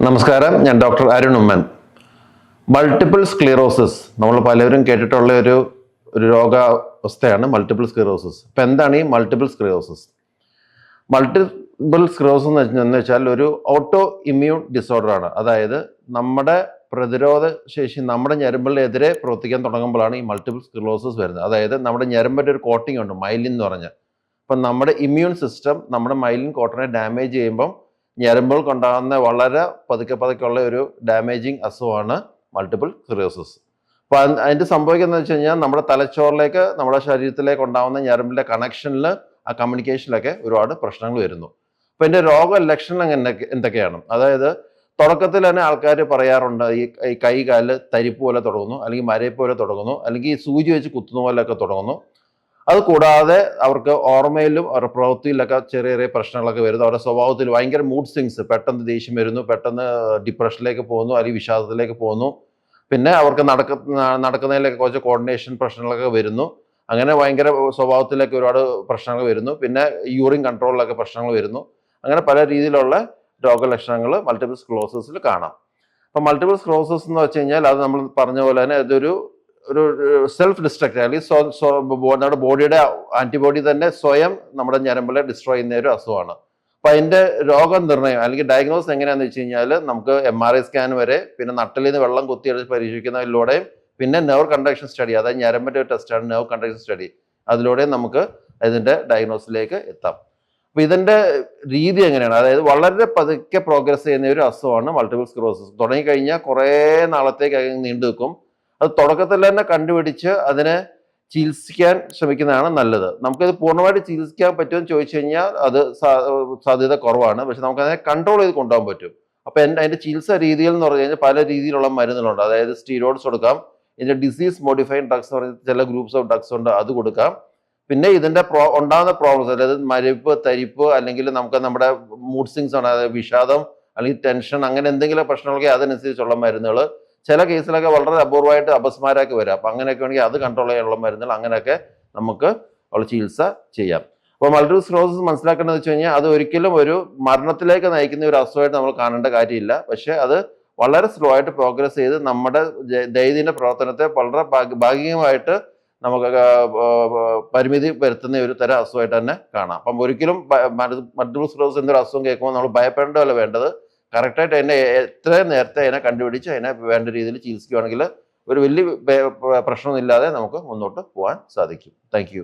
നമസ്കാരം, ഞാൻ doctor Arun Oommen. Multiple sclerosis നമ്മൾ പലരും കേട്ടിട്ടുള്ള ഒരു രോഗാവസ്ഥയാണ് മൾട്ടിപ്പിൾ സ്ക്ലിറോസിസ്. ഇപ്പം എന്താണ് ഈ മൾട്ടിപ്പിൾ സ്ക്ലിറോസിസ്? മൾട്ടിപ്പിൾ സ്ക്ലിറോസിസ് എന്ന് വെച്ചാൽ ഒരു ഓട്ടോ ഇമ്മ്യൂൺ ഡിസോർഡർ ആണ്. അതായത് നമ്മുടെ പ്രതിരോധ ശേഷി നമ്മുടെ ഞരമ്പുകളിലെതിരെ പ്രവർത്തിക്കാൻ തുടങ്ങുമ്പോഴാണ് ഈ മൾട്ടിപ്പിൾ സ്ക്ലിറോസിസ് വരുന്നത്. അതായത് നമ്മുടെ ഞരമ്പിൻ്റെ ഒരു കോട്ടിംഗ് ഉണ്ട്, മൈലിൻ എന്ന് പറഞ്ഞാൽ. അപ്പം നമ്മുടെ ഇമ്മ്യൂൺ സിസ്റ്റം നമ്മുടെ മൈലിൻ കോട്ടനെ ഡാമേജ് ചെയ്യുമ്പം ഞരമ്പുകൾക്കുണ്ടാകുന്ന വളരെ പതുക്കെ ഒരു ഡാമേജിങ് അസുഖമാണ് മൾട്ടിപ്പിൾ സ്ക്ലിറോസിസ്. അപ്പോൾ അതിൻ്റെ സംഭവിക്കുന്നത് വെച്ച് കഴിഞ്ഞാൽ നമ്മുടെ തലച്ചോറിലേക്ക് നമ്മുടെ ശരീരത്തിലേക്ക് ഉണ്ടാകുന്ന ഞരമ്പിൻ്റെ കണക്ഷനിൽ ആ കമ്മ്യൂണിക്കേഷനിലൊക്കെ ഒരുപാട് പ്രശ്നങ്ങൾ വരുന്നു. അപ്പോൾ ഇതിൻ്റെ രോഗലക്ഷണം എന്തൊക്കെയാണ്? അതായത് തുടക്കത്തിൽ തന്നെ ആൾക്കാർ പറയാറുണ്ട്, ഈ കൈ കാല് തരിപ്പ് പോലെ തുടങ്ങുന്നു, അല്ലെങ്കിൽ മരയിപ്പ് പോലെ തുടങ്ങുന്നു, അല്ലെങ്കിൽ ഈ സൂചി വെച്ച് കുത്തുന്ന പോലെയൊക്കെ തുടങ്ങുന്നു. അത് കൂടാതെ അവർക്ക് ഓർമ്മയിലും അവരുടെ പ്രവൃത്തിയിലൊക്കെ ചെറിയ ചെറിയ പ്രശ്നങ്ങളൊക്കെ വരുന്നു. അവരുടെ സ്വഭാവത്തിൽ ഭയങ്കര മൂഡ് സ്വിങ്സ്, പെട്ടെന്ന് ദേഷ്യം വരുന്നു, പെട്ടെന്ന് ഡിപ്രഷനിലേക്ക് പോകുന്നു, അല്ലെങ്കിൽ വിഷാദത്തിലേക്ക് പോകുന്നു. പിന്നെ അവർക്ക് നടക്കുന്നതിലൊക്കെ കുറച്ച് കോർഡിനേഷൻ പ്രശ്നങ്ങളൊക്കെ വരുന്നു. അങ്ങനെ ഭയങ്കര സ്വഭാവത്തിലേക്ക് ഒരുപാട് പ്രശ്നങ്ങൾ വരുന്നു. പിന്നെ യൂറിൻ കൺട്രോളിലൊക്കെ പ്രശ്നങ്ങൾ വരുന്നു. അങ്ങനെ പല രീതിയിലുള്ള രോഗലക്ഷണങ്ങൾ മൾട്ടിപ്പിൾ സ്ക്ലിറോസിസിൽ കാണാം. അപ്പം മൾട്ടിപ്പിൾ സ്ക്ലിറോസിസ് എന്ന് വെച്ച് കഴിഞ്ഞാൽ അത് നമ്മൾ പറഞ്ഞ പോലെ തന്നെ ഒരു സെൽഫ് ഡിസ്ട്രക്റ്റ്, അല്ലെങ്കിൽ നമ്മുടെ ബോഡിയുടെ ആന്റിബോഡി തന്നെ സ്വയം നമ്മുടെ ഞരമ്പിലെ ഡിസ്ട്രോയ് ചെയ്യുന്ന ഒരു അസുഖമാണ്. അപ്പം അതിൻ്റെ രോഗനിർണയം അല്ലെങ്കിൽ ഡയഗ്നോസ് എങ്ങനെയാണെന്ന് വെച്ച് കഴിഞ്ഞാൽ നമുക്ക് MRI സ്കാൻ വരെ, പിന്നെ നട്ടലിൽ നിന്ന് വെള്ളം കുത്തിയെടുത്ത് പരീക്ഷിക്കുന്നതിലൂടെയും, പിന്നെ നെർവ് കണ്ടക്ഷൻ സ്റ്റഡി, അതായത് ഞരമ്പിൻ്റെ ഒരു ടെസ്റ്റാണ് നെർവ് കണ്ടക്ഷൻ സ്റ്റഡി, അതിലൂടെയും നമുക്ക് ഇതിൻ്റെ ഡയഗ്നോസിലേക്ക് എത്താം. അപ്പോൾ ഇതിൻ്റെ രീതി എങ്ങനെയാണ്? അതായത് വളരെ പതുക്കെ പ്രോഗ്രസ് ചെയ്യുന്ന ഒരു അസുഖമാണ് മൾട്ടിപ്പിൾ സ്ക്ലിറോസിസ്. തുടങ്ങിക്കഴിഞ്ഞാൽ കുറേ നാളത്തേക്ക് നീണ്ടു നിൽക്കും. അത് തുടക്കത്തിൽ തന്നെ കണ്ടുപിടിച്ച് അതിനെ ചികിത്സിക്കാൻ ശ്രമിക്കുന്നതാണ് നല്ലത്. നമുക്കിത് പൂർണ്ണമായിട്ട് ചികിത്സിക്കാൻ പറ്റുമെന്ന് ചോദിച്ചു കഴിഞ്ഞാൽ അത് സാധ്യത കുറവാണ്. പക്ഷെ നമുക്കതിനെ കൺട്രോൾ ചെയ്ത് കൊണ്ടുപോകാൻ പറ്റും. അപ്പോൾ അതിൻ്റെ ചികിത്സാ രീതികൾ എന്ന് പറഞ്ഞു കഴിഞ്ഞാൽ പല രീതിയിലുള്ള മരുന്നുകളുണ്ട്. അതായത് സ്റ്റീറോയിഡ്സ് കൊടുക്കാം, ഇതിൻ്റെ ഡിസീസ് മോഡിഫൈങ് ഡ്രഗ്സ് എന്ന് പറയുന്ന ചില ഗ്രൂപ്പ്സ് ഓഫ് ഡ്രഗ്സ് ഉണ്ട്, അത് കൊടുക്കാം. പിന്നെ ഇതിൻ്റെ ഉണ്ടാകുന്ന പ്രോബ്ലംസ്, അതായത് മരവിപ്പ്, തരിപ്പ്, അല്ലെങ്കിൽ നമുക്ക് നമ്മുടെ മൂഡ് സ്വിങ്സ് ആണ്, അതായത് വിഷാദം അല്ലെങ്കിൽ ടെൻഷൻ, അങ്ങനെ എന്തെങ്കിലും പ്രശ്നങ്ങളൊക്കെ അതിനനുസരിച്ചുള്ള മരുന്നുകൾ. ചില കേസിലൊക്കെ വളരെ അപൂർവമായിട്ട് അപസ്മാരമൊക്കെ വരാം. അപ്പം അങ്ങനെയൊക്കെ വേണമെങ്കിൽ അത് കൺട്രോൾ ചെയ്യാനുള്ള മരുന്നുകൾ, അങ്ങനെയൊക്കെ നമുക്ക് ഉള്ള ചികിത്സ ചെയ്യാം. അപ്പോൾ മൾട്ടിപ്പിൾ സ്ക്ലിറോസിസ് മനസ്സിലാക്കേണ്ടത് വെച്ച് കഴിഞ്ഞാൽ അത് ഒരിക്കലും ഒരു മരണത്തിലേക്ക് നയിക്കുന്ന ഒരു അസുഖമായിട്ട് നമ്മൾ കാണേണ്ട കാര്യമില്ല. പക്ഷേ അത് വളരെ സ്ലോ ആയിട്ട് പ്രോഗ്രസ് ചെയ്ത് നമ്മുടെ ദൈനംദിന പ്രവർത്തനത്തെ വളരെ ഭാഗികമായിട്ട് നമുക്ക് പരിമിതി വരുത്തുന്ന ഒരു തരം അസുഖമായിട്ട് തന്നെ കാണാം. അപ്പം ഒരിക്കലും മൾട്ടിപ്പിൾ സ്ക്ലിറോസിസ് എന്നൊരു അസുഖം കേൾക്കുമ്പോൾ നമ്മൾ ഭയപ്പെടേണ്ടതല്ല വേണ്ടത്. കറക്റ്റായിട്ട് അതിനെ എത്രയും നേരത്തെ അതിനെ കണ്ടുപിടിച്ച് അതിനെ വേണ്ട രീതിയിൽ ചികിത്സിക്കുകയാണെങ്കിൽ ഒരു വലിയ പ്രശ്നമൊന്നുമില്ലാതെ നമുക്ക് മുന്നോട്ട് പോകാൻ സാധിക്കും. Thank you.